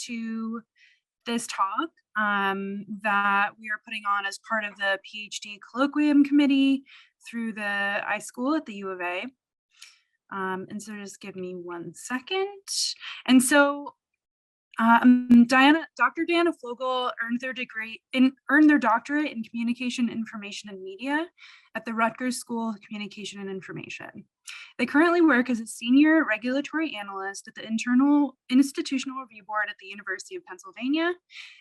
to this talk that we are putting on as part of the PhD Colloquium Committee through the iSchool at the U of A. And so just give me 1 second. And so Dr. Diana Floegel earned their doctorate in Communication, Information, and Media at the Rutgers School of Communication and Information. They currently work as a Senior Regulatory Analyst at the Institutional Review Board at the University of Pennsylvania,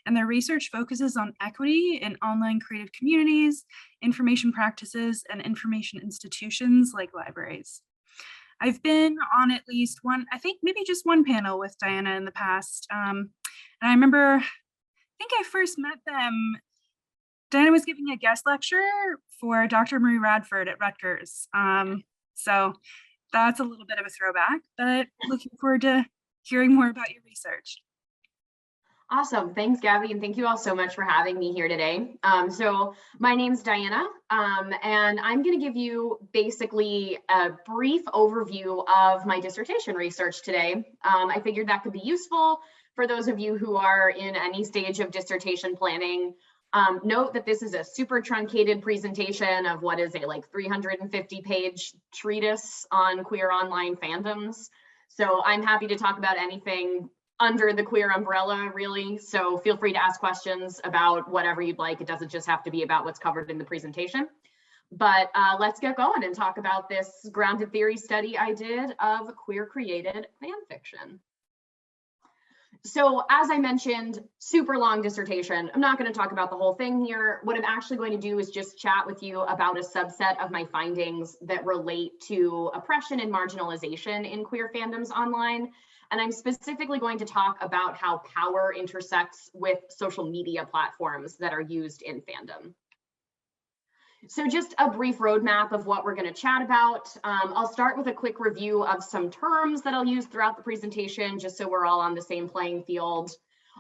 and their research focuses on equity in online creative communities, information practices, and information institutions like libraries. I've been on at least one, I think maybe just one panel with Diana in the past. And I remember, I think I first met them, Diana was giving a guest lecture for Dr. Marie Radford at Rutgers. So that's a little bit of a throwback, but looking forward to hearing more about your research. Awesome. Thanks, Gabby. And thank you all so much for having me here today. So my name's Diana, and I'm going to give you basically a brief overview of my dissertation research today. I figured that could be useful for those of you who are in any stage of dissertation planning. Note that this is a super truncated presentation of what is a 350-page treatise on queer online fandoms. So I'm happy to talk about anything under the queer umbrella, really. So feel free to ask questions about whatever you'd like. It doesn't just have to be about what's covered in the presentation. But let's get going and talk about this grounded theory study I did of queer created fan fiction. So as I mentioned, super long dissertation. I'm not going to talk about the whole thing here. What I'm actually going to do is just chat with you about a subset of my findings that relate to oppression and marginalization in queer fandoms online. And I'm specifically going to talk about how power intersects with social media platforms that are used in fandom. So just a brief roadmap of what we're going to chat about. I'll start with a quick review of some terms that I'll use throughout the presentation, just so we're all on the same playing field.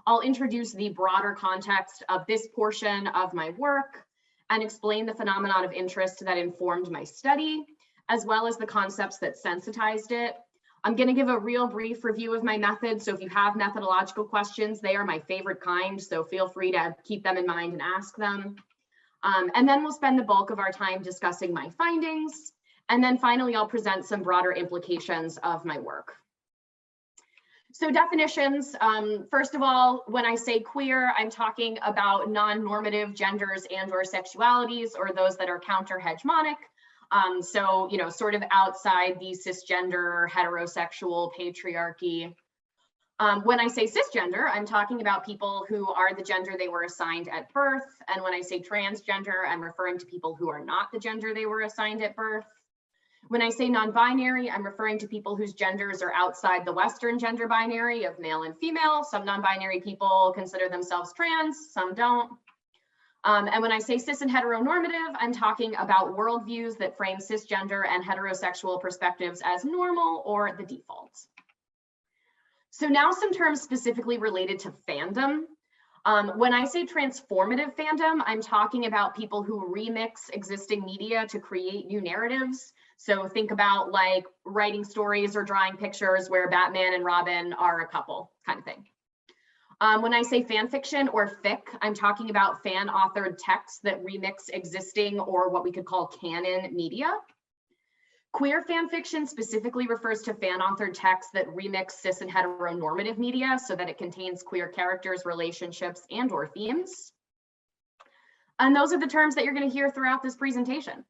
I'll introduce the broader context of this portion of my work and explain the phenomenon of interest that informed my study, as well as the concepts that sensitized it. I'm going to give a real brief review of my method. So if you have methodological questions, they are my favorite kind. So feel free to keep them in mind and ask them. And then we'll spend the bulk of our time discussing my findings. And then finally, I'll present some broader implications of my work. So definitions, first of all, when I say queer, I'm talking about non-normative genders and/or sexualities, or those that are counter-hegemonic. So, sort of outside the cisgender, heterosexual patriarchy. When I say cisgender, I'm talking about people who are the gender they were assigned at birth. And when I say transgender, I'm referring to people who are not the gender they were assigned at birth. When I say non-binary, I'm referring to people whose genders are outside the Western gender binary of male and female. Some non-binary people consider themselves trans, some don't. And when I say cis and heteronormative, I'm talking about worldviews that frame cisgender and heterosexual perspectives as normal or the default. So now some terms specifically related to fandom. When I say transformative fandom, I'm talking about people who remix existing media to create new narratives. So think about like writing stories or drawing pictures where Batman and Robin are a couple, kind of thing. When I say fan fiction or fic, I'm talking about fan authored texts that remix existing or what we could call canon media. Queer fan fiction specifically refers to fan authored texts that remix cis and heteronormative media so that it contains queer characters, relationships, and or themes. And those are the terms that you're going to hear throughout this presentation.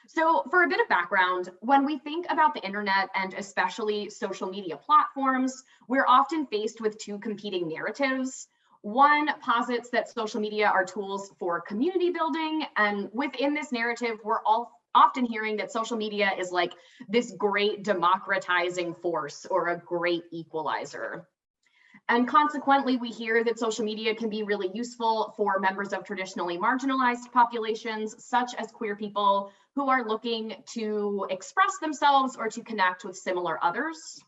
So for a bit of background, when we think about the internet and especially social media platforms, we're often faced with two competing narratives. One posits that social media are tools for community building, and within this narrative, we're all often hearing that social media is like this great democratizing force or a great equalizer. And consequently, we hear that social media can be really useful for members of traditionally marginalized populations, such as queer people who are looking to express themselves or to connect with similar others.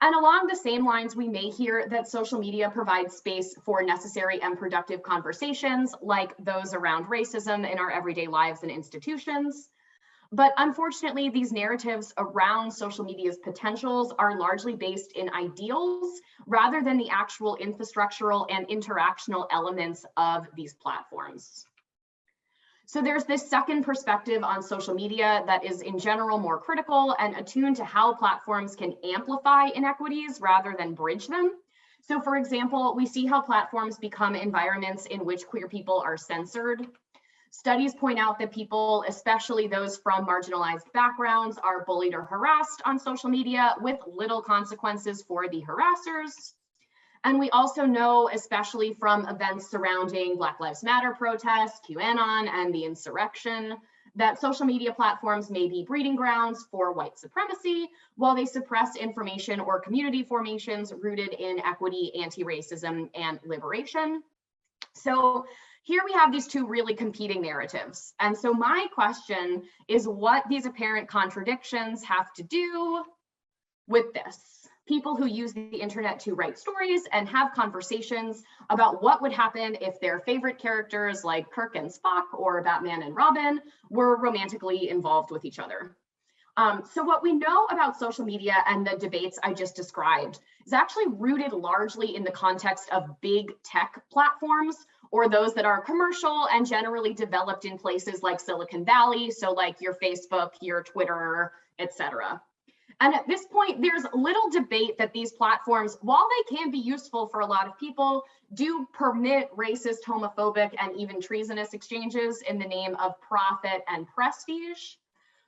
And along the same lines, we may hear that social media provides space for necessary and productive conversations like those around racism in our everyday lives and institutions. But unfortunately, these narratives around social media's potentials are largely based in ideals rather than the actual infrastructural and interactional elements of these platforms. So there's this second perspective on social media that is in general more critical and attuned to how platforms can amplify inequities rather than bridge them. So for example, we see how platforms become environments in which queer people are censored. Studies point out that people, especially those from marginalized backgrounds, are bullied or harassed on social media with little consequences for the harassers. And we also know, especially from events surrounding Black Lives Matter protests, QAnon, and the insurrection, that social media platforms may be breeding grounds for white supremacy while they suppress information or community formations rooted in equity, anti-racism, and liberation. So here we have these two really competing narratives. And so my question is what these apparent contradictions have to do with this. People who use the internet to write stories and have conversations about what would happen if their favorite characters like Kirk and Spock or Batman and Robin were romantically involved with each other. So what we know about social media and the debates I just described is actually rooted largely in the context of big tech platforms, or those that are commercial and generally developed in places like Silicon Valley, so like your Facebook, your Twitter, etc. And at this point, there's little debate that these platforms, while they can be useful for a lot of people, do permit racist, homophobic, and even treasonous exchanges in the name of profit and prestige.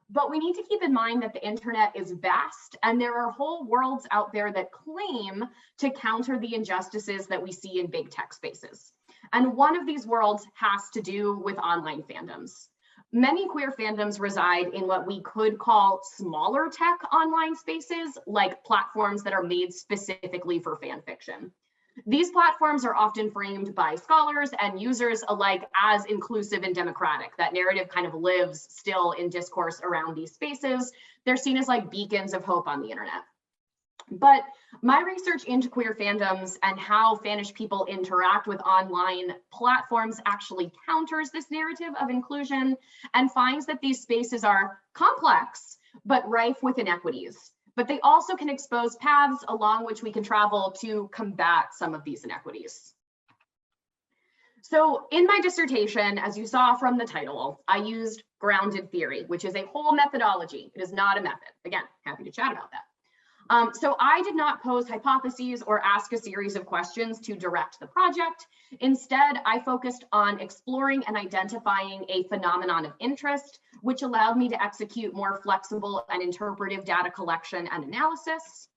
But we need to keep in mind that the internet is vast and there are whole worlds out there that claim to counter the injustices that we see in big tech spaces. And one of these worlds has to do with online fandoms. Many queer fandoms reside in what we could call smaller tech online spaces, like platforms that are made specifically for fan fiction. These platforms are often framed by scholars and users alike as inclusive and democratic. That narrative kind of lives still in discourse around these spaces. They're seen as like beacons of hope on the internet. But my research into queer fandoms and how fanish people interact with online platforms actually counters this narrative of inclusion and finds that these spaces are complex, but rife with inequities. But they also can expose paths along which we can travel to combat some of these inequities. So in my dissertation, as you saw from the title, I used grounded theory, which is a whole methodology. It is not a method. Again, happy to chat about that. So I did not pose hypotheses or ask a series of questions to direct the project. Instead, I focused on exploring and identifying a phenomenon of interest, which allowed me to execute more flexible and interpretive data collection and analysis.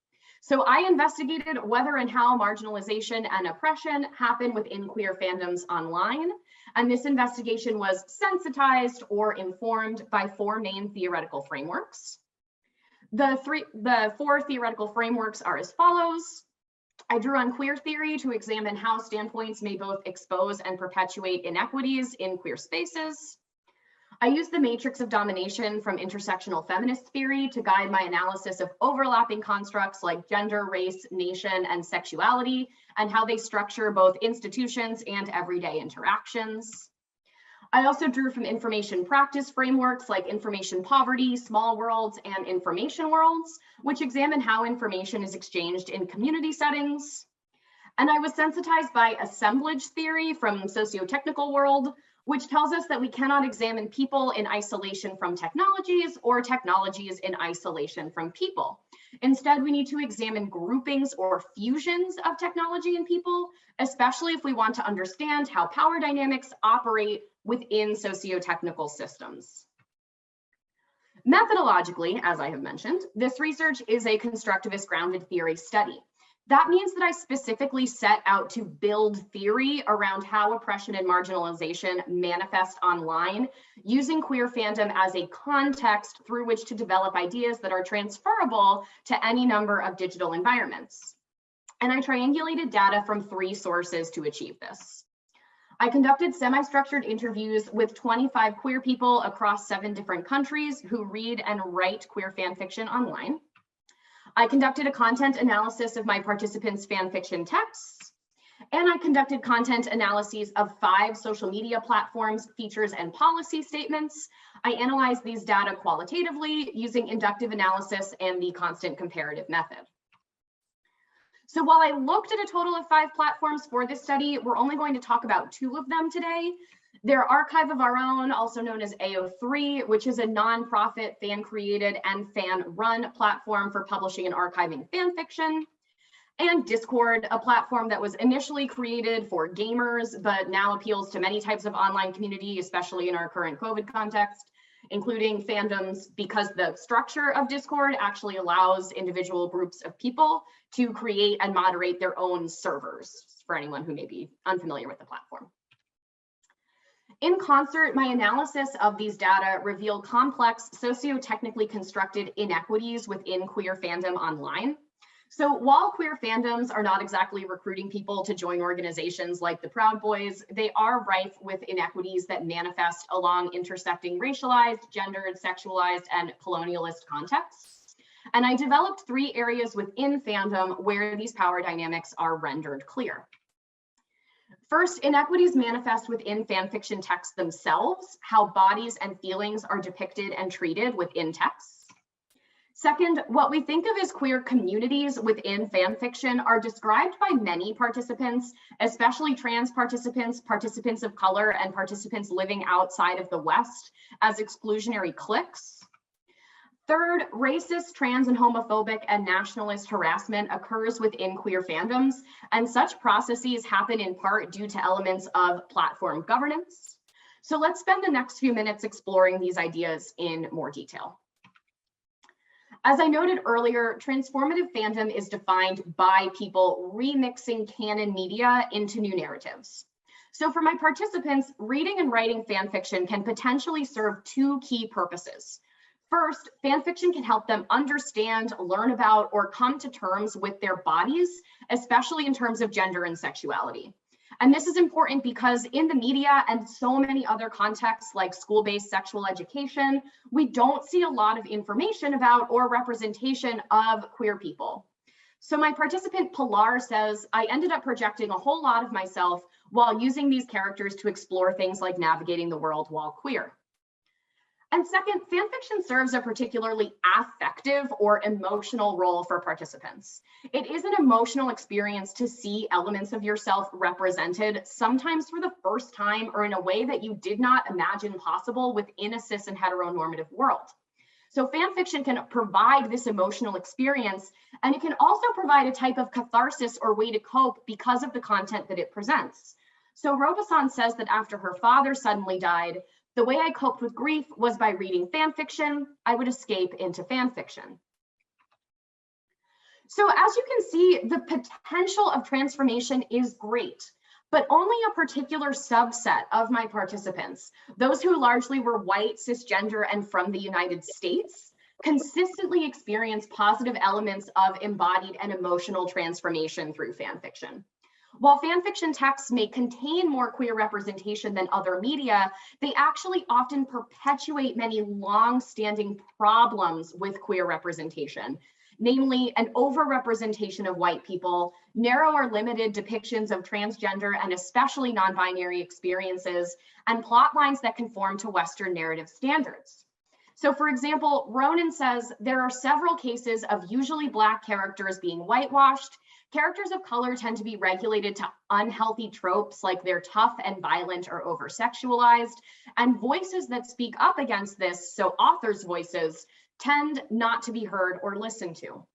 So I investigated whether and how marginalization and oppression happen within queer fandoms online. And this investigation was sensitized or informed by four main theoretical frameworks. The four theoretical frameworks are as follows. I drew on queer theory to examine how standpoints may both expose and perpetuate inequities in queer spaces. I used the matrix of domination from intersectional feminist theory to guide my analysis of overlapping constructs like gender, race, nation, and sexuality, and how they structure both institutions and everyday interactions. I also drew from information practice frameworks like information poverty, small worlds, and information worlds, which examine how information is exchanged in community settings. And I was sensitized by assemblage theory from socio-technical world, which tells us that we cannot examine people in isolation from technologies or technologies in isolation from people. Instead, we need to examine groupings or fusions of technology and people, especially if we want to understand how power dynamics operate within socio-technical systems. Methodologically, as I have mentioned, this research is a constructivist grounded theory study. That means that I specifically set out to build theory around how oppression and marginalization manifest online, using queer fandom as a context through which to develop ideas that are transferable to any number of digital environments. And I triangulated data from three sources to achieve this. I conducted semi-structured interviews with 25 queer people across 7 different countries who read and write queer fan fiction online. I conducted a content analysis of my participants' fan fiction texts, And I conducted content analyses of 5 social media platforms, features, and policy statements. I analyzed these data qualitatively using inductive analysis and the constant comparative method. So while I looked at a total of 5 platforms for this study, we're only going to talk about 2 of them today. Their Archive of Our Own, also known as AO3, which is a nonprofit, fan-created, and fan-run platform for publishing and archiving fan fiction. And Discord, a platform that was initially created for gamers, but now appeals to many types of online community, especially in our current COVID context, including fandoms, because the structure of Discord actually allows individual groups of people to create and moderate their own servers, for anyone who may be unfamiliar with the platform. In concert, my analysis of these data revealed complex socio-technically constructed inequities within queer fandom online. So while queer fandoms are not exactly recruiting people to join organizations like the Proud Boys, they are rife with inequities that manifest along intersecting racialized, gendered, sexualized, and colonialist contexts. And I developed 3 areas within fandom where these power dynamics are rendered clear. First, inequities manifest within fanfiction texts themselves, how bodies and feelings are depicted and treated within texts. Second, what we think of as queer communities within fan fiction are described by many participants, especially trans participants, participants of color, and participants living outside of the West, as exclusionary cliques. Third, racist, trans, and homophobic and nationalist harassment occurs within queer fandoms, and such processes happen in part due to elements of platform governance. So let's spend the next few minutes exploring these ideas in more detail. As I noted earlier, transformative fandom is defined by people remixing canon media into new narratives. So for my participants, reading and writing fan fiction can potentially serve 2 key purposes. First, fan fiction can help them understand, learn about, or come to terms with their bodies, especially in terms of gender and sexuality. And this is important because in the media and so many other contexts like school-based sexual education, we don't see a lot of information about or representation of queer people. So my participant Pilar says, I ended up projecting a whole lot of myself while using these characters to explore things like navigating the world while queer. And second, fanfiction serves a particularly affective or emotional role for participants. It is an emotional experience to see elements of yourself represented, sometimes for the first time or in a way that you did not imagine possible within a cis and heteronormative world. So fanfiction can provide this emotional experience, and it can also provide a type of catharsis or way to cope because of the content that it presents. So Robeson says that after her father suddenly died, the way I coped with grief was by reading fan fiction. I would escape into fan fiction. So as you can see, the potential of transformation is great, but only a particular subset of my participants, those who largely were white, cisgender, and from the United States, consistently experience positive elements of embodied and emotional transformation through fan fiction. While fanfiction texts may contain more queer representation than other media, they actually often perpetuate many long-standing problems with queer representation, namely an overrepresentation of white people, narrow or limited depictions of transgender and especially non-binary experiences, and plot lines that conform to Western narrative standards. So for example, Ronan says there are several cases of usually Black characters being whitewashed. Characters of color tend to be regulated to unhealthy tropes like they're tough and violent or over-sexualized, and voices that speak up against this, so authors' voices, tend not to be heard or listened to.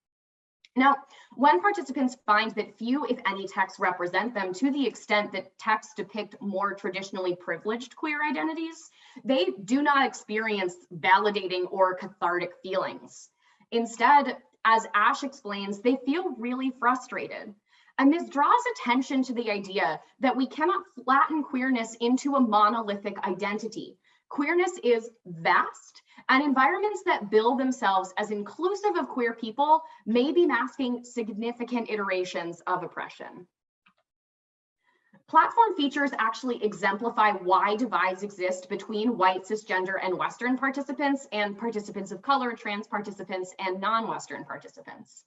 Now, when participants find that few, if any, texts represent them to the extent that texts depict more traditionally privileged queer identities, they do not experience validating or cathartic feelings. Instead, as Ash explains, they feel really frustrated. And this draws attention to the idea that we cannot flatten queerness into a monolithic identity. Queerness is vast, and environments that bill themselves as inclusive of queer people may be masking significant iterations of oppression. Platform features actually exemplify why divides exist between white, cisgender, and Western participants and participants of color, trans participants, and non-Western participants.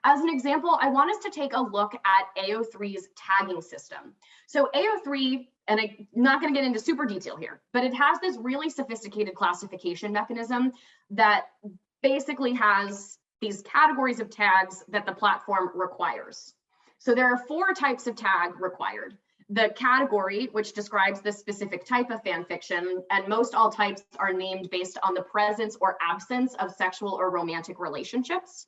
As an example, I want us to take a look at AO3's tagging system. So AO3, and I'm not going to get into super detail here, but it has this really sophisticated classification mechanism that basically has these categories of tags that the platform requires. So there are 4 types of tag required. The category, which describes the specific type of fan fiction, and most all types are named based on the presence or absence of sexual or romantic relationships.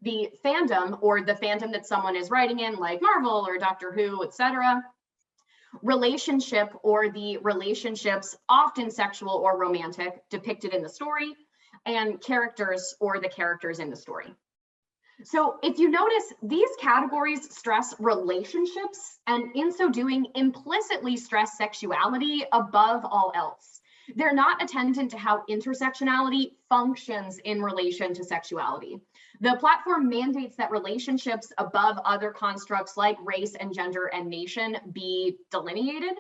The fandom, or the fandom that someone is writing in, like Marvel or Doctor Who, etc. Relationship, or the relationships, often sexual or romantic, depicted in the story. And characters, or the characters in the story. So if you notice, these categories stress relationships, and in so doing, implicitly stress sexuality above all else. They're not attendant to how intersectionality functions in relation to sexuality. The platform mandates that relationships above other constructs like race and gender and nation be delineated.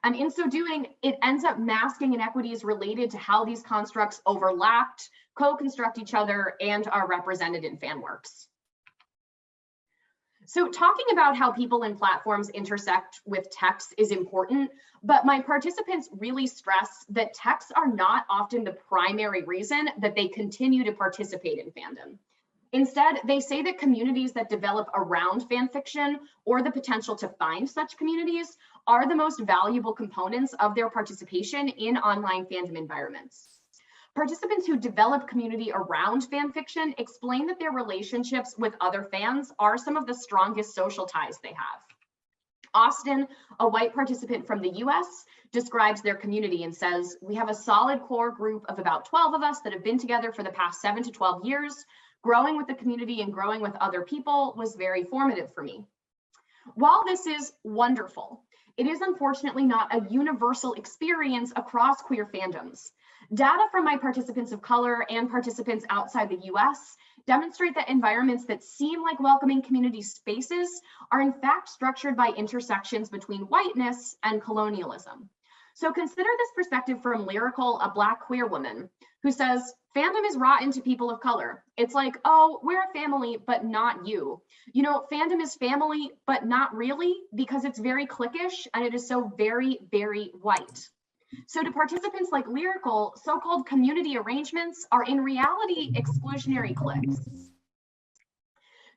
And in so doing, it ends up masking inequities related to how these constructs overlapped, co-construct each other, and are represented in fan works. So talking about how people in platforms intersect with texts is important, but my participants really stress that texts are not often the primary reason that they continue to participate in fandom. Instead, they say that communities that develop around fan fiction, or the potential to find such communities, are the most valuable components of their participation in online fandom environments. Participants who develop community around fan fiction explain that their relationships with other fans are some of the strongest social ties they have. Austin, a white participant from the US, describes their community and says, "We have a solid core group of about 12 of us that have been together for the past 7 to 12 years. Growing with the community and growing with other people was very formative for me." While this is wonderful, it is unfortunately not a universal experience across queer fandoms. Data from my participants of color and participants outside the US demonstrate that environments that seem like welcoming community spaces are in fact structured by intersections between whiteness and colonialism. So consider this perspective from Lyrical, a Black queer woman, who says, "Fandom is rotten to people of color. It's like, oh, we're a family, but not you. You know, fandom is family, but not really, because it's very cliquish and it is so very, very white." So to participants like Lyrical, so-called community arrangements are in reality exclusionary cliques.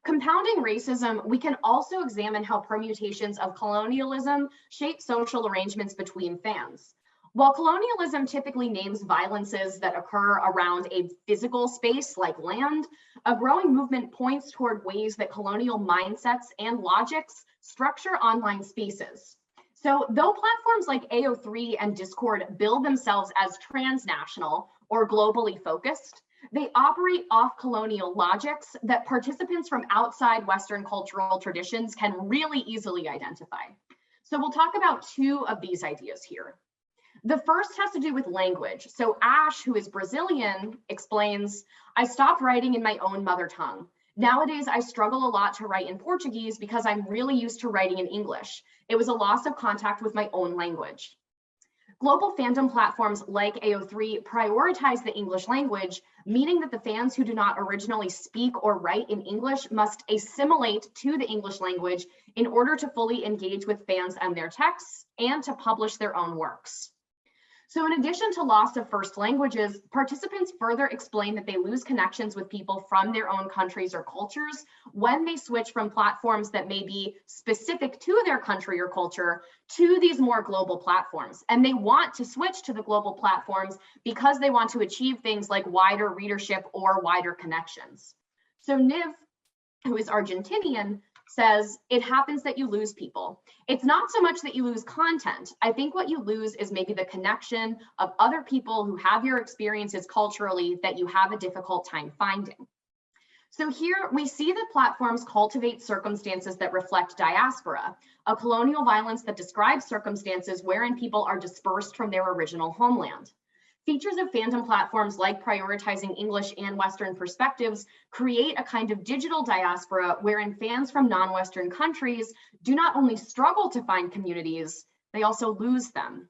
Compounding racism, we can also examine how permutations of colonialism shape social arrangements between fans. While colonialism typically names violences that occur around a physical space like land, a growing movement points toward ways that colonial mindsets and logics structure online spaces. So though platforms like AO3 and Discord build themselves as transnational or globally focused, they operate off colonial logics that participants from outside Western cultural traditions can really easily identify. So we'll talk about 2 of these ideas here. The first has to do with language. So Ash, who is Brazilian, explains, "I stopped writing in my own mother tongue. Nowadays, I struggle a lot to write in Portuguese because I'm really used to writing in English. It was a loss of contact with my own language." Global fandom platforms like AO3 prioritize the English language, meaning that the fans who do not originally speak or write in English must assimilate to the English language in order to fully engage with fans and their texts and to publish their own works. So in addition to loss of first languages, participants further explain that they lose connections with people from their own countries or cultures when they switch from platforms that may be specific to their country or culture to these more global platforms. And they want to switch to the global platforms because they want to achieve things like wider readership or wider connections. So Niv, who is Argentinian, says, "It happens that you lose people. It's not so much that you lose content. I think what you lose is maybe the connection of other people who have your experiences culturally that you have a difficult time finding." So here we see that platforms cultivate circumstances that reflect diaspora, a colonial violence that describes circumstances wherein people are dispersed from their original homeland. Features of fandom platforms like prioritizing English and Western perspectives create a kind of digital diaspora wherein fans from non-Western countries do not only struggle to find communities, they also lose them.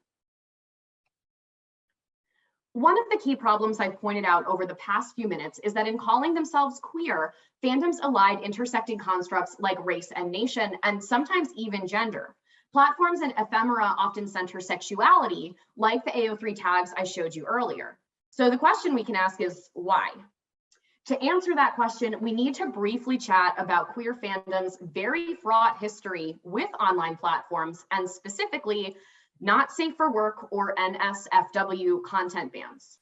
One of the key problems I've pointed out over the past few minutes is that in calling themselves queer, fandoms elide intersecting constructs like race and nation, and sometimes even gender. Platforms and ephemera often center sexuality, like the AO3 tags I showed you earlier. So the question we can ask is why? To answer that question, we need to briefly chat about queer fandom's very fraught history with online platforms, and specifically not safe for work or NSFW content bans.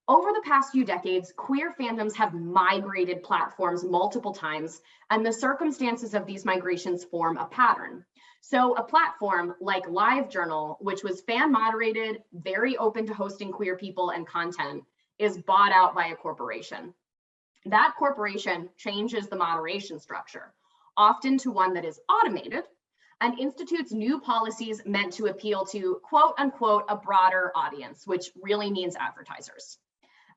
Over the past few decades, queer fandoms have migrated platforms multiple times, and the circumstances of these migrations form a pattern. So a platform like LiveJournal, which was fan moderated, very open to hosting queer people and content, is bought out by a corporation. That corporation changes the moderation structure, often to one that is automated, and institutes new policies meant to appeal to quote unquote a broader audience, which really means advertisers.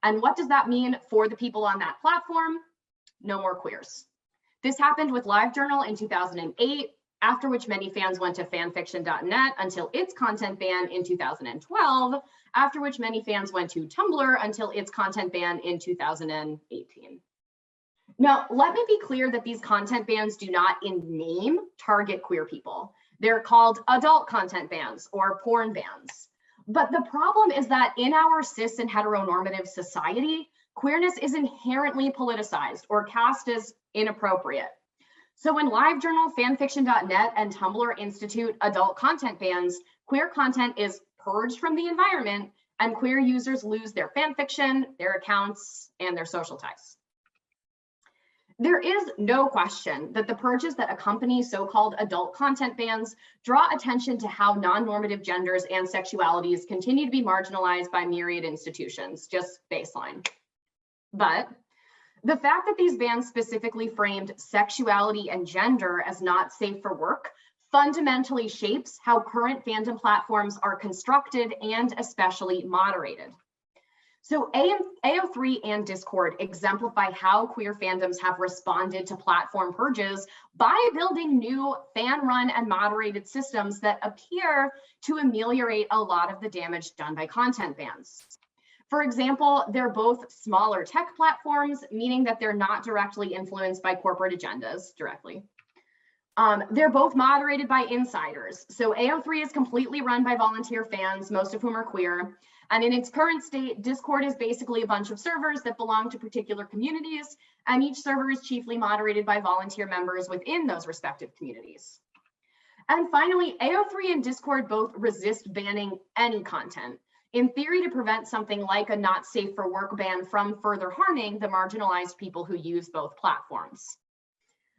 And what does that mean for the people on that platform? No more queers. This happened with LiveJournal in 2008, after which many fans went to fanfiction.net until its content ban in 2012, after which many fans went to Tumblr until its content ban in 2018. Now, let me be clear that these content bans do not in name target queer people. They're called adult content bans or porn bans. But the problem is that in our cis and heteronormative society, queerness is inherently politicized or cast as inappropriate. So when LiveJournal, fanfiction.net, and Tumblr institute adult content bans, queer content is purged from the environment, and queer users lose their fanfiction, their accounts, and their social ties. There is no question that the purges that accompany so-called adult content bans draw attention to how non-normative genders and sexualities continue to be marginalized by myriad institutions, just baseline. But the fact that these bans specifically framed sexuality and gender as not safe for work fundamentally shapes how current fandom platforms are constructed and especially moderated. So AO3 and Discord exemplify how queer fandoms have responded to platform purges by building new fan-run and moderated systems that appear to ameliorate a lot of the damage done by content bans. For example, they're both smaller tech platforms, meaning that they're not directly influenced by corporate agendas directly. They're both moderated by insiders. So AO3 is completely run by volunteer fans, most of whom are queer. And in its current state, Discord is basically a bunch of servers that belong to particular communities, and each server is chiefly moderated by volunteer members within those respective communities. And finally, AO3 and Discord both resist banning any content, in theory to prevent something like a not safe for work ban from further harming the marginalized people who use both platforms.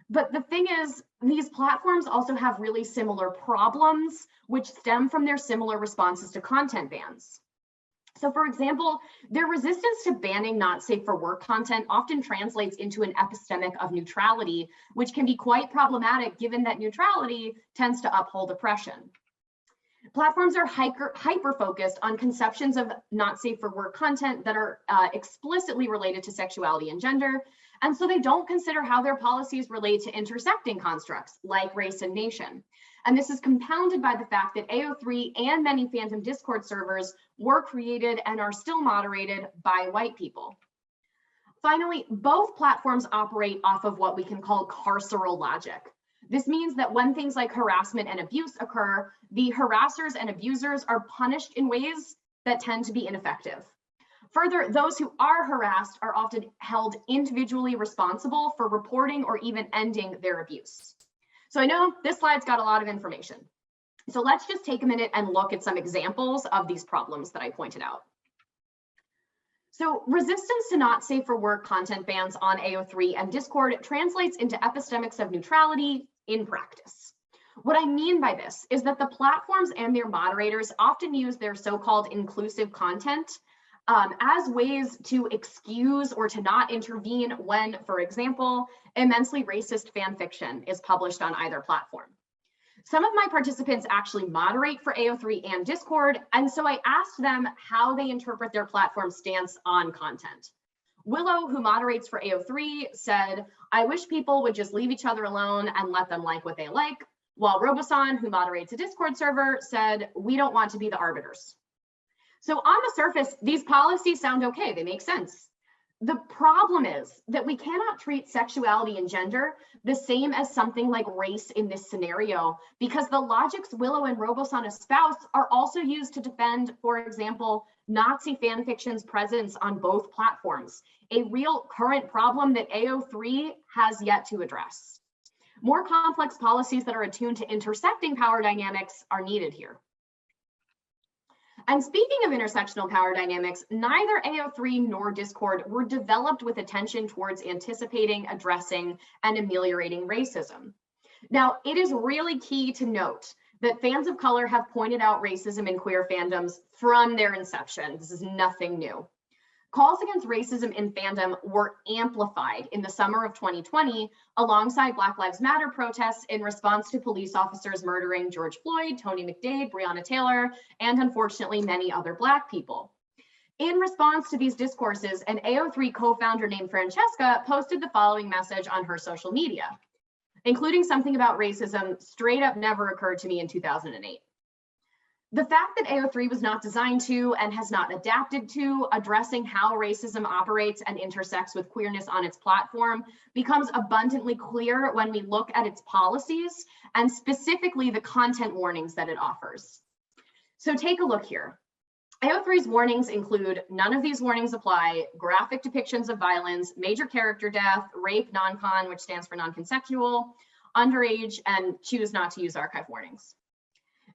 But the thing is, these platforms also have really similar problems, which stem from their similar responses to content bans. So for example, their resistance to banning not safe for work content often translates into an epistemic of neutrality, which can be quite problematic given that neutrality tends to uphold oppression. Platforms are hyper-focused on conceptions of not safe for work content that are explicitly related to sexuality and gender, and so they don't consider how their policies relate to intersecting constructs like race and nation. And this is compounded by the fact that AO3 and many fandom Discord servers were created and are still moderated by white people. Finally, both platforms operate off of what we can call carceral logic. This means that when things like harassment and abuse occur, the harassers and abusers are punished in ways that tend to be ineffective. Further, those who are harassed are often held individually responsible for reporting or even ending their abuse. So I know this slide's got a lot of information. So let's just take a minute and look at some examples of these problems that I pointed out. So resistance to not safe for work content bans on AO3 and Discord translates into epistemics of neutrality in practice. What I mean by this is that the platforms and their moderators often use their so-called inclusive content as ways to excuse or to not intervene when, for example, immensely racist fan fiction is published on either platform. Some of my participants actually moderate for AO3 and Discord, and so I asked them how they interpret their platform's stance on content. Willow, who moderates for AO3, said, "I wish people would just leave each other alone and let them like what they like," while Robosan, who moderates a Discord server, said, "We don't want to be the arbiters." So on the surface, these policies sound okay, they make sense. The problem is that we cannot treat sexuality and gender the same as something like race in this scenario, because the logics Willow and Roboson espouse are also used to defend, for example, Nazi fan fiction's presence on both platforms, a real current problem that AO3 has yet to address. More complex policies that are attuned to intersecting power dynamics are needed here. And speaking of intersectional power dynamics, neither AO3 nor Discord were developed with attention towards anticipating, addressing, and ameliorating racism. Now, it is really key to note that fans of color have pointed out racism in queer fandoms from their inception. This is nothing new. Calls against racism in fandom were amplified in the summer of 2020 alongside Black Lives Matter protests in response to police officers murdering George Floyd, Tony McDade, Breonna Taylor, and unfortunately many other Black people. In response to these discourses, an AO3 co-founder named Francesca posted the following message on her social media, including something about racism straight up never occurred to me in 2008. The fact that AO3 was not designed to and has not adapted to addressing how racism operates and intersects with queerness on its platform becomes abundantly clear when we look at its policies and specifically the content warnings that it offers. So take a look here. AO3's warnings include none of these warnings apply, graphic depictions of violence, major character death, rape, non-con, which stands for non-consensual, underage, and choose not to use archive warnings.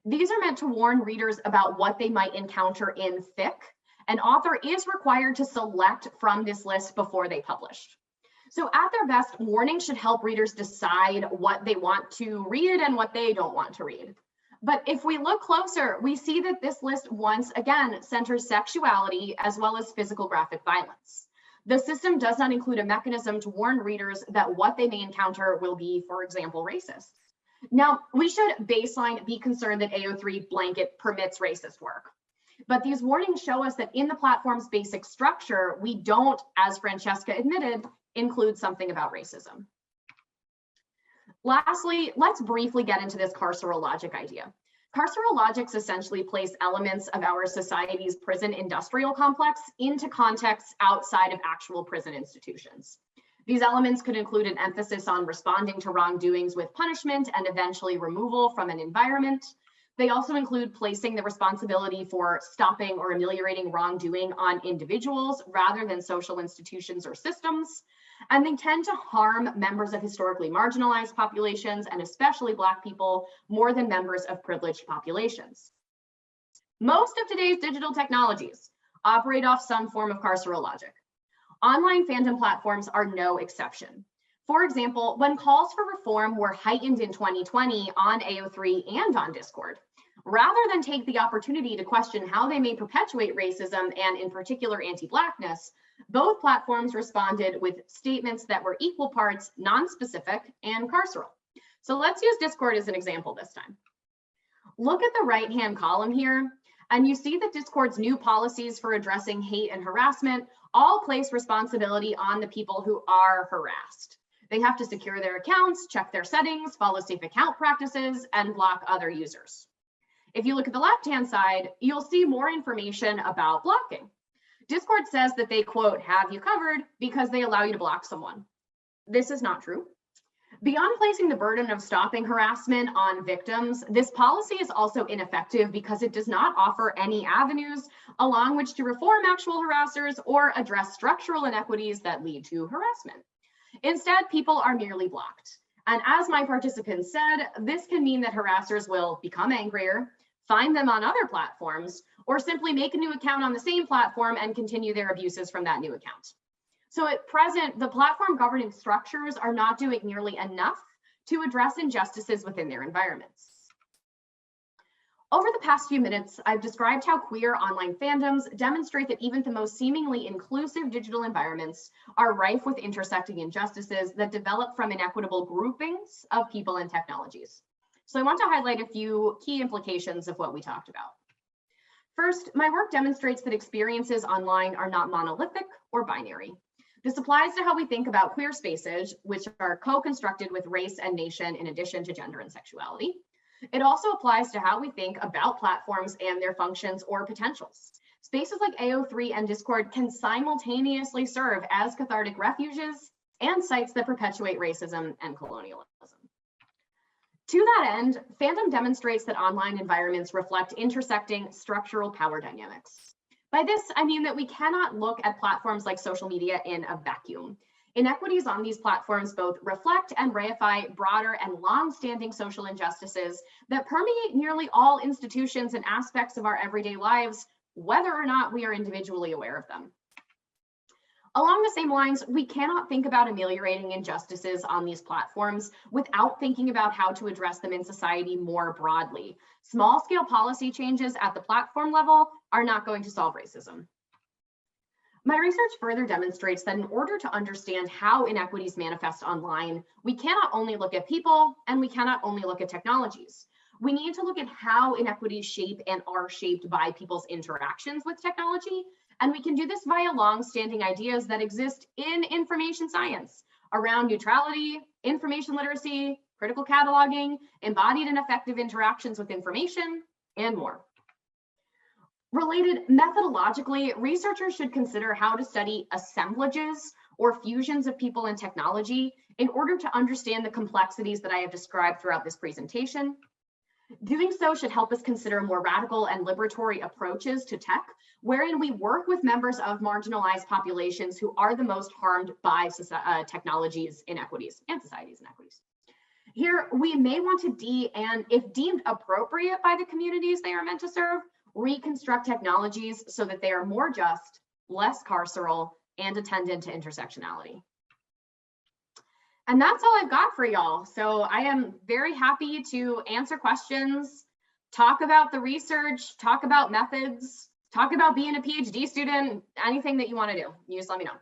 These are meant to warn readers about what they might encounter in fic. An author is required to select from this list before they publish. So at their best, warnings should help readers decide what they want to read and what they don't want to read. But if we look closer, we see that this list once again centers sexuality as well as physical graphic violence. The system does not include a mechanism to warn readers that what they may encounter will be, for example, racist. Now, we should baseline be concerned that AO3 blanket permits racist work. But these warnings show us that in the platform's basic structure, we don't, as Francesca admitted, include something about racism. Lastly, let's briefly get into this carceral logic idea. Carceral logics essentially place elements of our society's prison industrial complex into contexts outside of actual prison institutions. These elements could include an emphasis on responding to wrongdoings with punishment and eventually removal from an environment. They also include placing the responsibility for stopping or ameliorating wrongdoing on individuals rather than social institutions or systems. And they tend to harm members of historically marginalized populations, and especially Black people, more than members of privileged populations. Most of today's digital technologies operate off some form of carceral logic. Online fandom platforms are no exception. For example, when calls for reform were heightened in 2020 on AO3 and on Discord, rather than take the opportunity to question how they may perpetuate racism and in particular anti-Blackness, both platforms responded with statements that were equal parts non-specific and carceral. So let's use Discord as an example this time. Look at the right-hand column here, and you see that Discord's new policies for addressing hate and harassment all place responsibility on the people who are harassed. They have to secure their accounts, check their settings, follow safe account practices, and block other users. If you look at the left-hand side, you'll see more information about blocking. Discord says that they, quote, have you covered because they allow you to block someone. This is not true. Beyond placing the burden of stopping harassment on victims, this policy is also ineffective because it does not offer any avenues along which to reform actual harassers or address structural inequities that lead to harassment. Instead, people are merely blocked. And as my participants said, this can mean that harassers will become angrier, find them on other platforms, or simply make a new account on the same platform and continue their abuses from that new account. So at present, the platform governance structures are not doing nearly enough to address injustices within their environments. Over the past few minutes, I've described how queer online fandoms demonstrate that even the most seemingly inclusive digital environments are rife with intersecting injustices that develop from inequitable groupings of people and technologies. So I want to highlight a few key implications of what we talked about. First, my work demonstrates that experiences online are not monolithic or binary. This applies to how we think about queer spaces, which are co-constructed with race and nation in addition to gender and sexuality. It also applies to how we think about platforms and their functions or potentials. spaces like AO3 and Discord can simultaneously serve as cathartic refuges and sites that perpetuate racism and colonialism. To that end, fandom demonstrates that online environments reflect intersecting structural power dynamics. By this, I mean that we cannot look at platforms like social media in a vacuum. Inequities on these platforms both reflect and reify broader and long-standing social injustices that permeate nearly all institutions and aspects of our everyday lives, whether or not we are individually aware of them. Along the same lines, we cannot think about ameliorating injustices on these platforms without thinking about how to address them in society more broadly. Small-scale policy changes at the platform level are not going to solve racism. My research further demonstrates that in order to understand how inequities manifest online, we cannot only look at people and we cannot only look at technologies. We need to look at how inequities shape and are shaped by people's interactions with technology. And we can do this via long-standing ideas that exist in information science around neutrality, information literacy, critical cataloging, embodied and effective interactions with information, and more. Related methodologically, researchers should consider how to study assemblages or fusions of people and technology in order to understand the complexities that I have described throughout this presentation. Doing so should help us consider more radical and liberatory approaches to tech, wherein we work with members of marginalized populations who are the most harmed by technology's inequities and society's inequities. Here, we may want to and if deemed appropriate by the communities they are meant to serve, reconstruct technologies so that they are more just, less carceral, and attendant to intersectionality. And that's all I've got for y'all. So I am very happy to answer questions, talk about the research, talk about methods, talk about being a PhD student, anything that you want to do. You just let me know.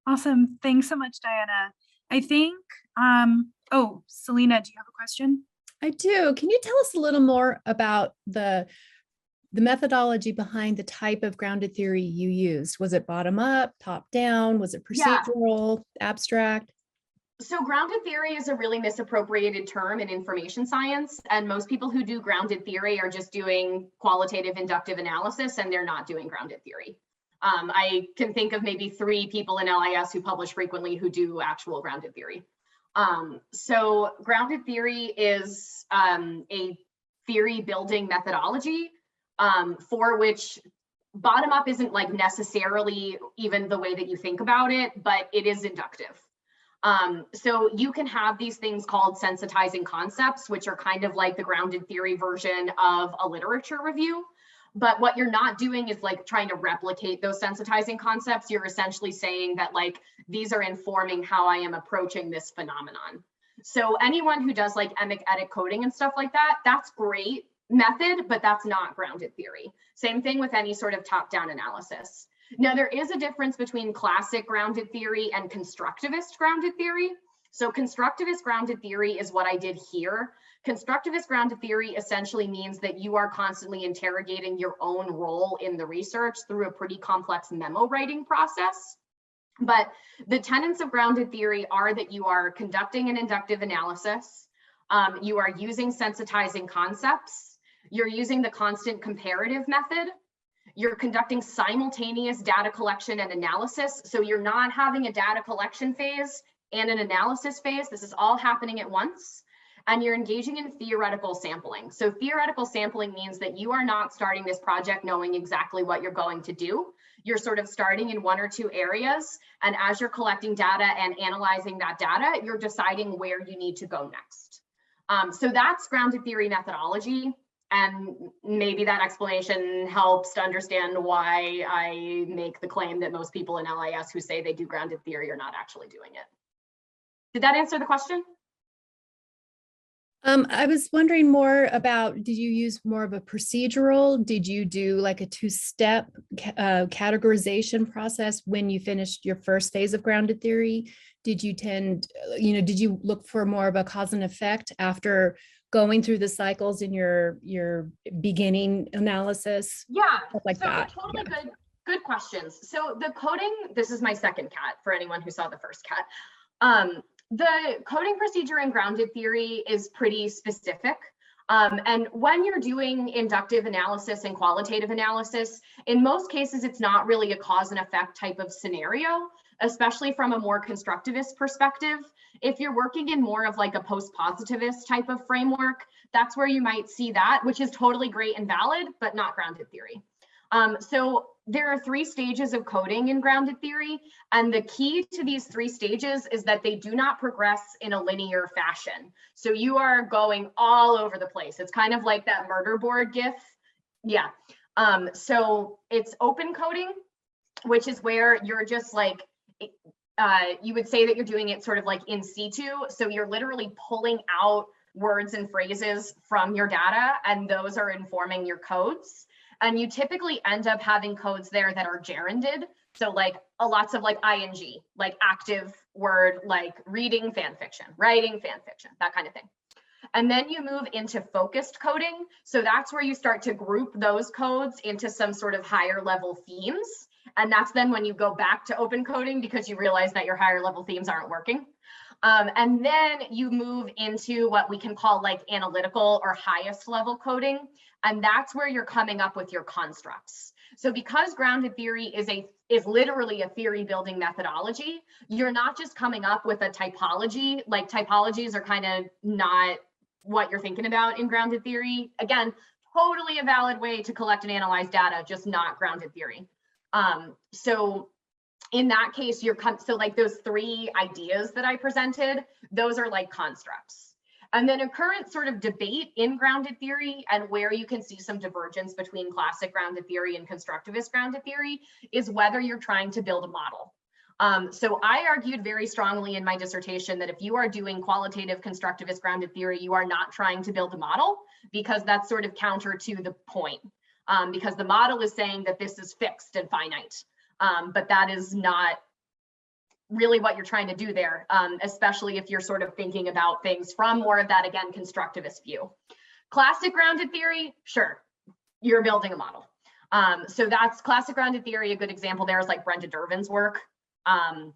Awesome. Thanks so much, Diana. I think, oh, Selena, do you have a question? I do. Can you tell us a little more about the methodology behind the type of grounded theory you used? Was it bottom up, top down? Was it procedural, abstract? So grounded theory is a really misappropriated term in information science. And most people who do grounded theory are just doing qualitative inductive analysis, and they're not doing grounded theory. I can think of maybe 3 people in LIS who publish frequently who do actual grounded theory. So grounded theory is a theory building methodology for which bottom up isn't like necessarily even the way that you think about it, but it is inductive. So you can have these things called sensitizing concepts, which are kind of like the grounded theory version of a literature review. But what you're not doing is like trying to replicate those sensitizing concepts. You're essentially saying that like, these are informing how I am approaching this phenomenon. So anyone who does like emic edit coding and stuff like that, that's great method, but that's not grounded theory. Same thing with any sort of top-down analysis. Now, there is a difference between classic grounded theory and constructivist grounded theory. So constructivist grounded theory is what I did here. Constructivist grounded theory essentially means that you are constantly interrogating your own role in the research through a pretty complex memo writing process. But the tenets of grounded theory are that you are conducting an inductive analysis, you are using sensitizing concepts, you're using the constant comparative method, you're conducting simultaneous data collection and analysis. So you're not having a data collection phase and an analysis phase. This is all happening at once. And you're engaging in theoretical sampling. So theoretical sampling means that you are not starting this project knowing exactly what you're going to do. You're sort of starting in 1 or 2 areas. And as you're collecting data and analyzing that data, you're deciding where you need to go next. So that's grounded theory methodology. And maybe that explanation helps to understand why I make the claim that most people in LIS who say they do grounded theory are not actually doing it. Did that answer the question? I was wondering more about, did you use more of a procedural? Did you do like a 2-step categorization process when you finished your first phase of grounded theory? Did you did you look for more of a cause and effect after going through the cycles in your beginning analysis? Yeah, like so that. Totally good questions. So the coding, this is my second cat for anyone who saw the first cat. The coding procedure in grounded theory is pretty specific. And when you're doing inductive analysis and qualitative analysis, in most cases, it's not really a cause and effect type of scenario, especially from a more constructivist perspective. If you're working in more of like a post-positivist type of framework, that's where you might see that, which is totally great and valid, but not grounded theory. So there are 3 stages of coding in grounded theory, and the key to these 3 stages is that they do not progress in a linear fashion. So you are going all over the place. It's kind of like that murder board gif. Yeah. So it's open coding, which is where you're just like, you would say that you're doing it sort of like in situ. So you're literally pulling out words and phrases from your data, and those are informing your codes. And you typically end up having codes there that are gerunded. So like lots of like ing, like active word, like reading fan fiction, writing fan fiction, that kind of thing. And then you move into focused coding. So that's where you start to group those codes into some sort of higher level themes. And that's then when you go back to open coding because you realize that your higher level themes aren't working. And then you move into what we can call like analytical or highest level coding. And that's where you're coming up with your constructs. So because grounded theory is literally a theory building methodology, you're not just coming up with a typology. Like typologies are kind of not what you're thinking about in grounded theory. Again, totally a valid way to collect and analyze data, just not grounded theory. So in that case, so like those 3 ideas that I presented, those are like constructs. And then a current sort of debate in grounded theory, and where you can see some divergence between classic grounded theory and constructivist grounded theory, is whether you're trying to build a model. So I argued very strongly in my dissertation that if you are doing qualitative constructivist grounded theory, you are not trying to build a model, because that's sort of counter to the point. Because the model is saying that this is fixed and finite, but that is not really what you're trying to do there, especially if you're sort of thinking about things from more of that, again, constructivist view. Classic grounded theory, sure, you're building a model. So that's classic grounded theory. A good example there is like Brenda Dervin's work,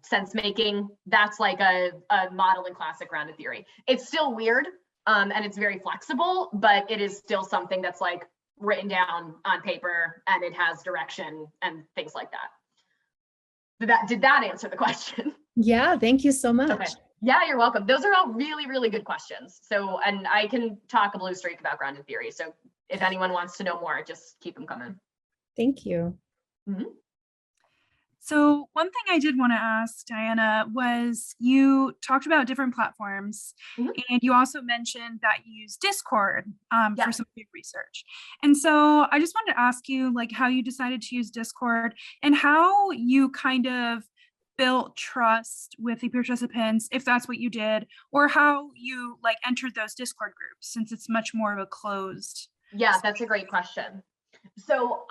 sense making. That's like a model in classic grounded theory. It's still weird and it's very flexible, but it is still something that's like written down on paper and it has direction and things like that. Did that answer the question? Yeah, thank you so much. Okay. Yeah, you're welcome. Those are all really, really good questions. So, and I can talk a blue streak about grounded theory. So if anyone wants to know more, just keep them coming. Thank you. Mm-hmm. So one thing I did want to ask, Diana, was you talked about different platforms, and you also mentioned that you use Discord for some of your research. And so I just wanted to ask you like how you decided to use Discord and how you kind of built trust with the participants, if that's what you did, or how you like entered those Discord groups, since it's much more of a closed. Yeah, that's a great question. So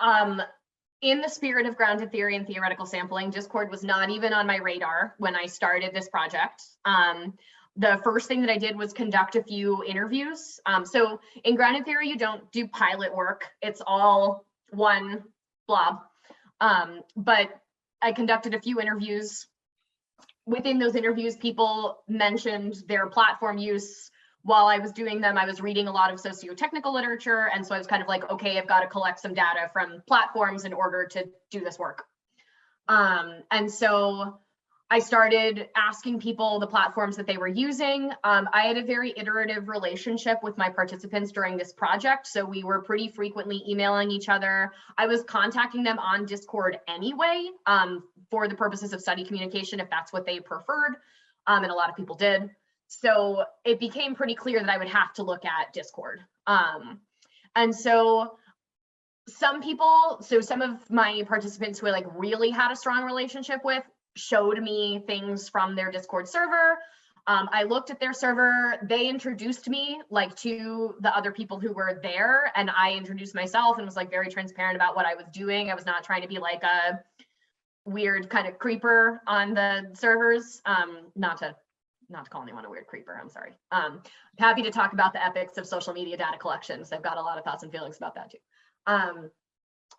in the spirit of grounded theory and theoretical sampling, Discord was not even on my radar when I started this project. The first thing that I did was conduct a few interviews. So in grounded theory, you don't do pilot work. It's all one blob. But I conducted a few interviews. Within those interviews, people mentioned their platform use. While I was doing them, I was reading a lot of socio-technical literature. And so I was kind of like, okay, I've got to collect some data from platforms in order to do this work. And so I started asking people the platforms that they were using. I had a very iterative relationship with my participants during this project. So we were pretty frequently emailing each other. I was contacting them on Discord anyway, for the purposes of study communication, if that's what they preferred. And a lot of people did. So it became pretty clear that I would have to look at Discord. And so some of my participants who I like really had a strong relationship with showed me things from their Discord server. I looked at their server, they introduced me like to the other people who were there, and I introduced myself and was like very transparent about what I was doing. I was not trying to be like a weird kind of creeper on the servers, not to call anyone a weird creeper, I'm sorry. Happy to talk about the ethics of social media data collections. I've got a lot of thoughts and feelings about that too.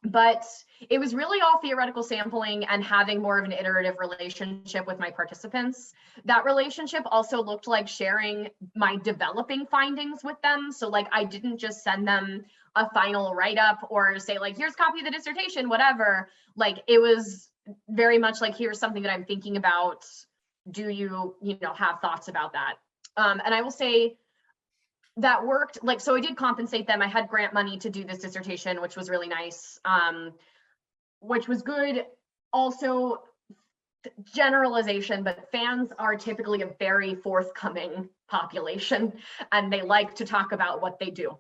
But it was really all theoretical sampling and having more of an iterative relationship with my participants. That relationship also looked like sharing my developing findings with them. So like, I didn't just send them a final write-up or say like, here's a copy of the dissertation, whatever. Like, it was very much like, here's something that I'm thinking about. Do you have thoughts about that? And I will say, that worked. Like, so I did compensate them. I had grant money to do this dissertation, which was really nice, which was good. Also, generalization, but fans are typically a very forthcoming population, and they like to talk about what they do.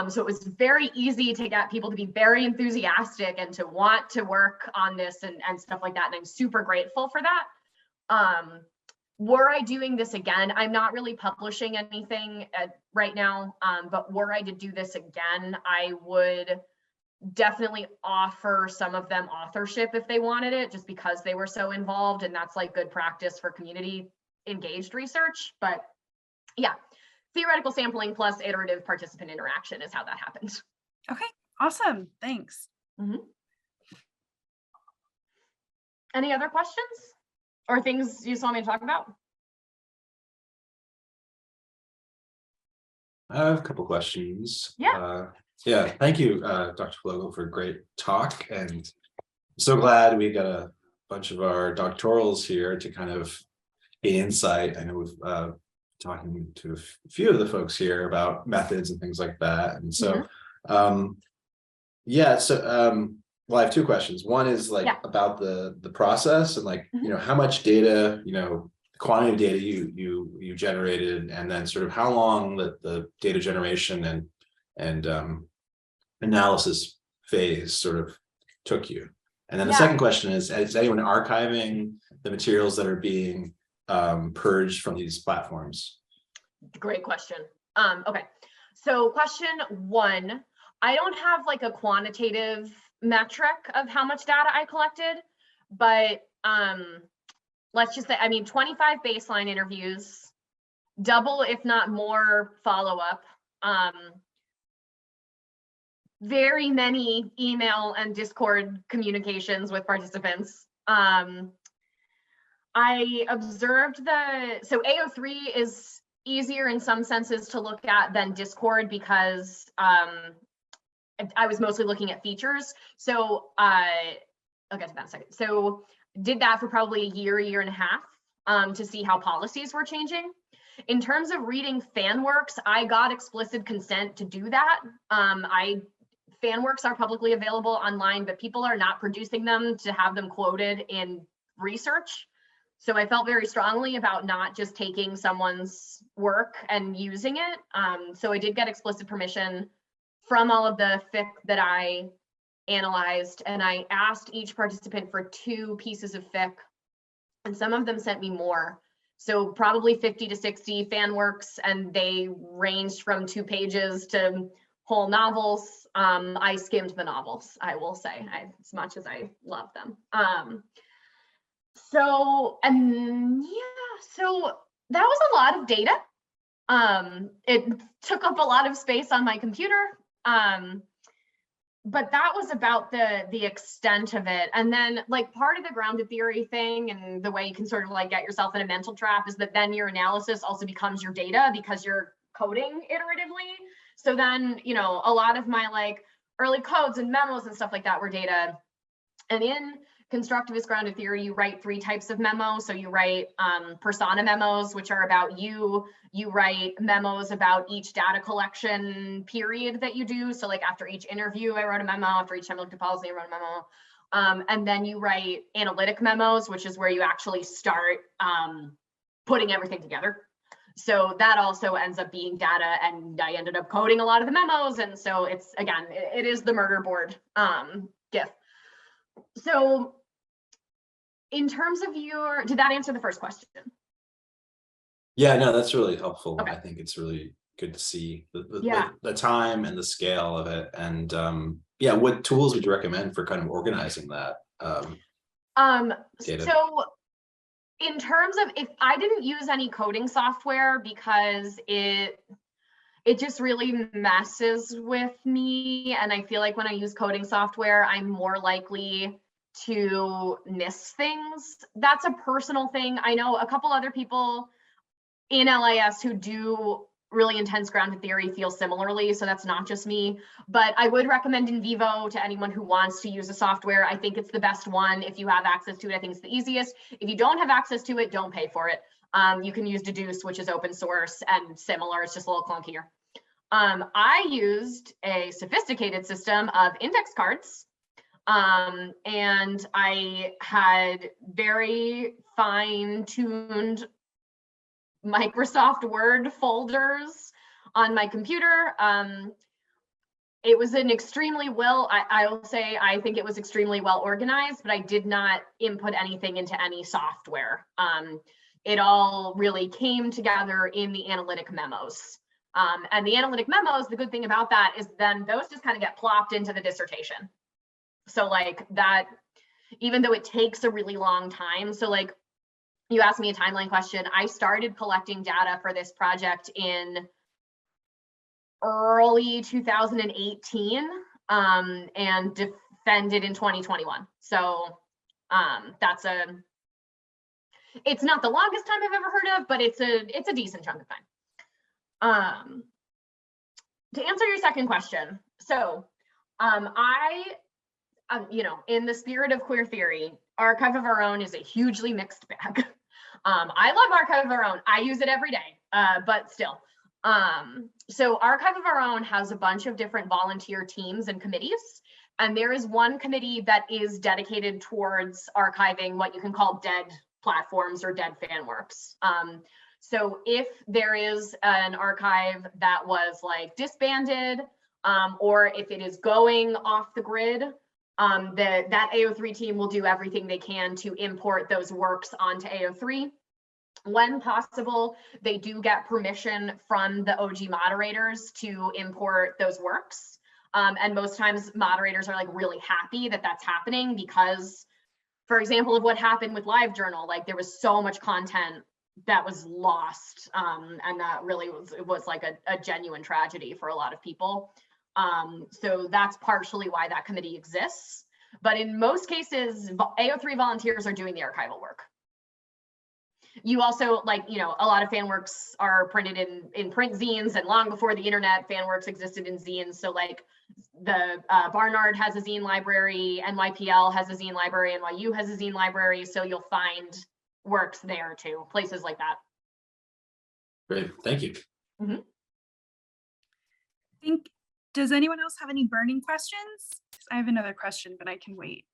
So it was very easy to get people to be very enthusiastic and to want to work on this and stuff like that. And I'm super grateful for that. Were I doing this again, I'm not really publishing anything right now, but were I to do this again, I would definitely offer some of them authorship if they wanted it, just because they were so involved, and that's like good practice for community engaged research. But yeah, theoretical sampling plus iterative participant interaction is how that happened. Okay, awesome, thanks. Mm-hmm. Any other questions? Or things you just want me to talk about? I have a couple questions. Yeah. Yeah, thank you, Dr. Floegel, for a great talk. And I'm so glad we got a bunch of our doctorals here to kind of gain insight. I know we've talking to a few of the folks here about methods and things like that. And so, yeah, so well, I have two questions. One is like about the process and like, how much data, the quantity of data you generated, and then sort of how long the data generation and analysis phase sort of took you. And then the second question is anyone archiving the materials that are being purged from these platforms? Great question. Okay, so question one, I don't have like a quantitative metric of how much data I collected, but let's just say, 25 baseline interviews, double if not more follow-up, very many email and Discord communications with participants. I observed so AO3 is easier in some senses to look at than Discord because I was mostly looking at features. So I'll get to that in a second. So did that for probably a year and a half to see how policies were changing. In terms of reading fan works, I got explicit consent to do that. Fan works are publicly available online, but people are not producing them to have them quoted in research. So I felt very strongly about not just taking someone's work and using it. So I did get explicit permission from all of the FIC that I analyzed, and I asked each participant for 2 pieces of FIC, and some of them sent me more. So probably 50 to 60 fan works, and they ranged from 2 pages to whole novels. I skimmed the novels, I will say, as much as I love them. So that was a lot of data. It took up a lot of space on my computer. But that was about the extent of it. And then like part of the grounded theory thing and the way you can sort of like get yourself in a mental trap is that then your analysis also becomes your data because you're coding iteratively. So then, a lot of my like early codes and memos and stuff like that were data. And in constructivist grounded theory, you write 3 types of memos. So you write persona memos, which are about you. You write memos about each data collection period that you do. So like after each interview, I wrote a memo. After each time I looked at policy, I wrote a memo. And then you write analytic memos, which is where you actually start putting everything together. So that also ends up being data, and I ended up coding a lot of the memos. And so it's, again, it is the murder board GIF. So in terms of did that answer the first question? Yeah, no, that's really helpful. Okay. I think it's really good to see the time and the scale of it. And yeah, what tools would you recommend for kind of organizing that data? So in terms of, if I didn't use any coding software because it it just really messes with me. And I feel like when I use coding software, I'm more likely to miss things. That's a personal thing. I know a couple other people in LIS who do really intense grounded theory feel similarly, so that's not just me. But I would recommend NVivo to anyone who wants to use a software. I think it's the best one. If you have access to it, I think it's the easiest. If you don't have access to it, don't pay for it. You can use Deduce, which is open source and similar. It's just a little clunkier. I used a sophisticated system of index cards, and I had very fine-tuned Microsoft Word folders on my computer. It was an extremely well, I will say, I think it was extremely well organized, but I did not input anything into any software. It all really came together in the analytic memos. And the analytic memos, the good thing about that is then those just kind of get plopped into the dissertation. So like that, even though it takes a really long time, so like you asked me a timeline question, I started collecting data for this project in early 2018 and defended in 2021. So it's not the longest time I've ever heard of, but it's a decent chunk of time. To answer your second question, so in the spirit of queer theory, Archive of Our Own is a hugely mixed bag. I love Archive of Our Own. I use it every day, but still. So Archive of Our Own has a bunch of different volunteer teams and committees. And there is one committee that is dedicated towards archiving what you can call dead platforms or dead fan works. So if there is an archive that was like disbanded, or if it is going off the grid, that AO3 team will do everything they can to import those works onto AO3. When possible, they do get permission from the OG moderators to import those works. And most times moderators are like really happy that that's happening because, for example, of what happened with LiveJournal, like there was so much content that was lost, and that really was like a genuine tragedy for a lot of people. So that's partially why that committee exists. But in most cases, AO3 volunteers are doing the archival work. You also, like, a lot of fan works are printed in print zines, and long before the internet, fan works existed in zines. So like the Barnard has a zine library, NYPL has a zine library, NYU has a zine library. So you'll find works there too, places like that. Great, thank you. Mm-hmm. Does anyone else have any burning questions? I have another question, but I can wait.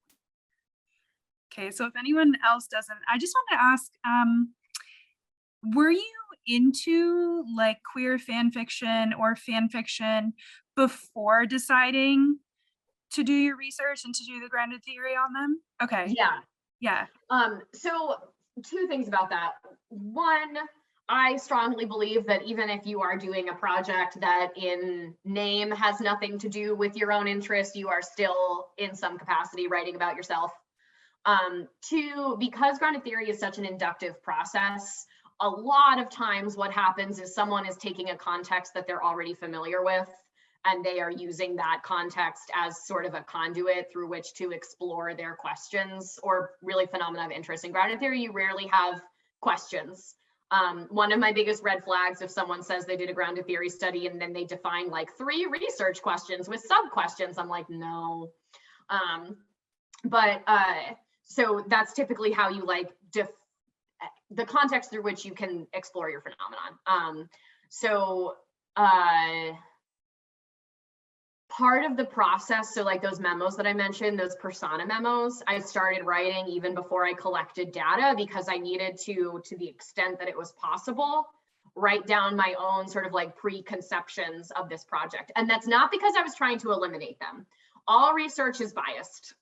Okay, so if anyone else doesn't, I just want to ask, were you into like queer fan fiction or fan fiction before deciding to do your research and to do the grounded theory on them? Okay. Yeah. So two things about that. One, I strongly believe that even if you are doing a project that in name has nothing to do with your own interests, you are still in some capacity writing about yourself. Two, because grounded theory is such an inductive process, a lot of times what happens is someone is taking a context that they're already familiar with, and they are using that context as sort of a conduit through which to explore their questions or really phenomena of interest. In grounded theory, you rarely have questions. One of my biggest red flags, if someone says they did a grounded theory study and then they define like 3 research questions with sub questions, I'm like, no. So that's typically how you like the context through which you can explore your phenomenon. Part of the process, so like those memos that I mentioned, those persona memos, I started writing even before I collected data because I needed to the extent that it was possible, write down my own sort of like preconceptions of this project. And that's not because I was trying to eliminate them. All research is biased,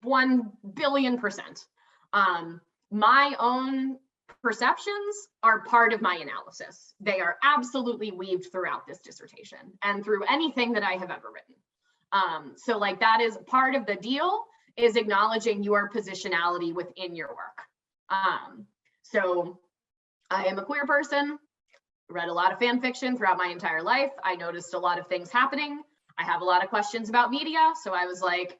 1 billion%. My own perceptions are part of my analysis. They are absolutely weaved throughout this dissertation and through anything that I have ever written. So like that is part of the deal, is acknowledging your positionality within your work. So I am a queer person. read a lot of fan fiction throughout my entire life. I noticed a lot of things happening. I have a lot of questions about media. So I was like,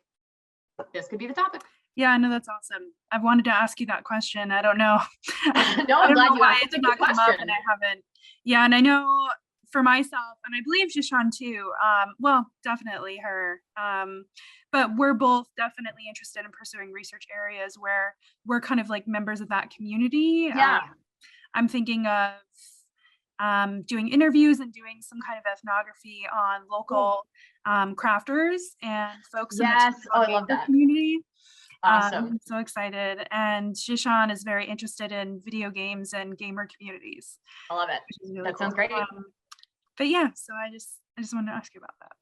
this could be the topic. Yeah, no, that's awesome. I've wanted to ask you that question. I don't know. No, I'm glad you asked. It's not come up and I haven't. Yeah, and I know for myself, and I believe Jishan too, well, definitely her, but we're both definitely interested in pursuing research areas where we're kind of like members of that community. Yeah. I'm thinking of doing interviews and doing some kind of ethnography on local crafters and folks Yes. in the Oh, I love that community. Awesome. I'm so excited. And Jishan is very interested in video games and gamer communities. I love it. Really that sounds great. But yeah, so I just wanted to ask you about that.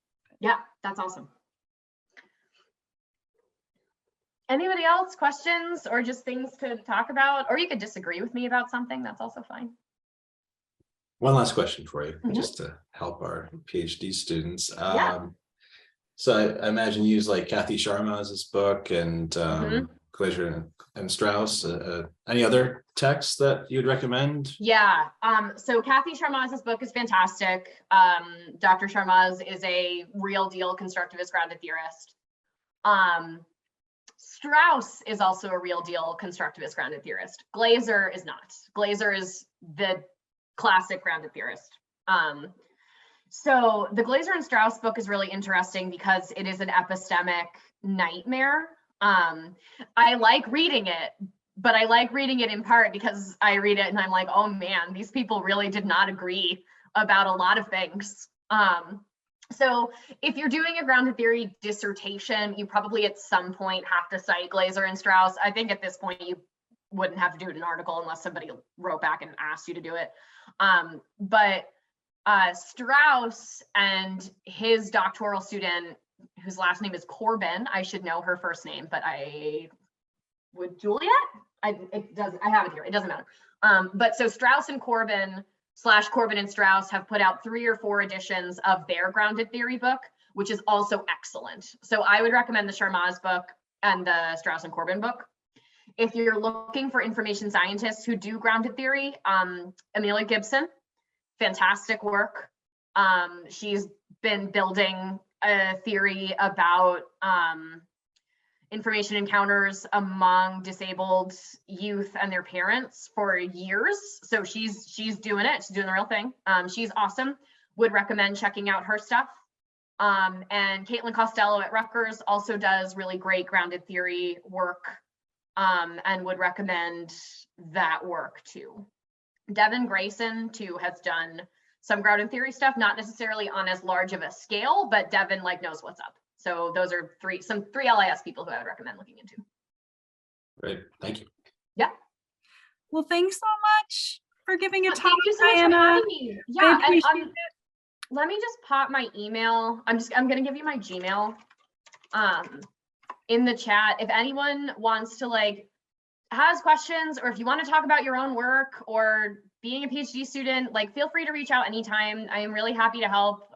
Yeah, that's awesome. Anybody else, questions or just things to talk about? Or you could disagree with me about something, that's also fine. One last question for you, just to help our PhD students. So I imagine you use like Kathy Sharma's book and Glaser and Strauss. Any other texts that you'd recommend? Yeah, so Kathy Sharma's book is fantastic. Dr. Sharma's is a real deal constructivist grounded theorist. Strauss is also a real deal constructivist grounded theorist. Glaser is not. Glaser is the classic grounded theorist. So the Glaser and Strauss book is really interesting because it is an epistemic nightmare. I like reading it, but I like reading it in part because I read it and I'm like, oh man, these people really did not agree about a lot of things. So if you're doing a grounded theory dissertation, you probably at some point have to cite Glaser and Strauss. I think at this point you wouldn't have to do it in an article unless somebody wrote back and asked you to do it. But Strauss and his doctoral student, whose last name is Corbin, I should know her first name, but Juliet? I have it here, it doesn't matter. But so Strauss and Corbin / Corbin and Strauss have put out 3 or 4 editions of their grounded theory book, which is also excellent. So I would recommend the Sharma's book and the Strauss and Corbin book. If you're looking for information scientists who do grounded theory, Amelia Gibson, fantastic work. She's been building a theory about information encounters among disabled youth and their parents for years. So she's doing it. She's doing the real thing. She's awesome. Would recommend checking out her stuff. And Caitlin Costello at Rutgers also does really great grounded theory work, and would recommend that work too. Devin Grayson too has done some grounded theory stuff, not necessarily on as large of a scale, but Devin like knows what's up. So those are some three LIS people who I would recommend looking into. Great, thank you. Yeah. Well, thanks so much for giving a talk, thank you so much for having me. Yeah, and let me just pop my email. I'm gonna give you my Gmail in the chat. If anyone wants to has questions, or if you want to talk about your own work or being a PhD student, feel free to reach out anytime. I am really happy to help.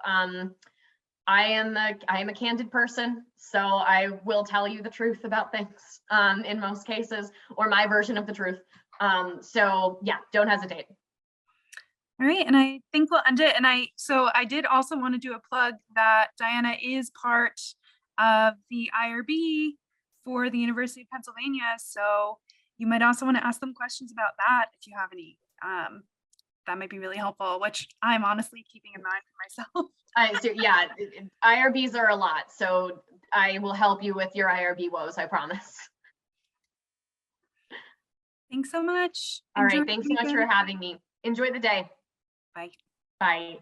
I am a candid person, so I will tell you the truth about things in most cases, or my version of the truth. So yeah, don't hesitate. All right, and I think we'll end it. And I did also want to do a plug that Diana is part of the IRB for the University of Pennsylvania. So you might also want to ask them questions about that if you have any. That might be really helpful, which I'm honestly keeping in mind for myself. Yeah, IRBs are a lot, so I will help you with your IRB woes, I promise. Thanks so much. All right, thanks so much for having me. Enjoy the day. Bye. Bye.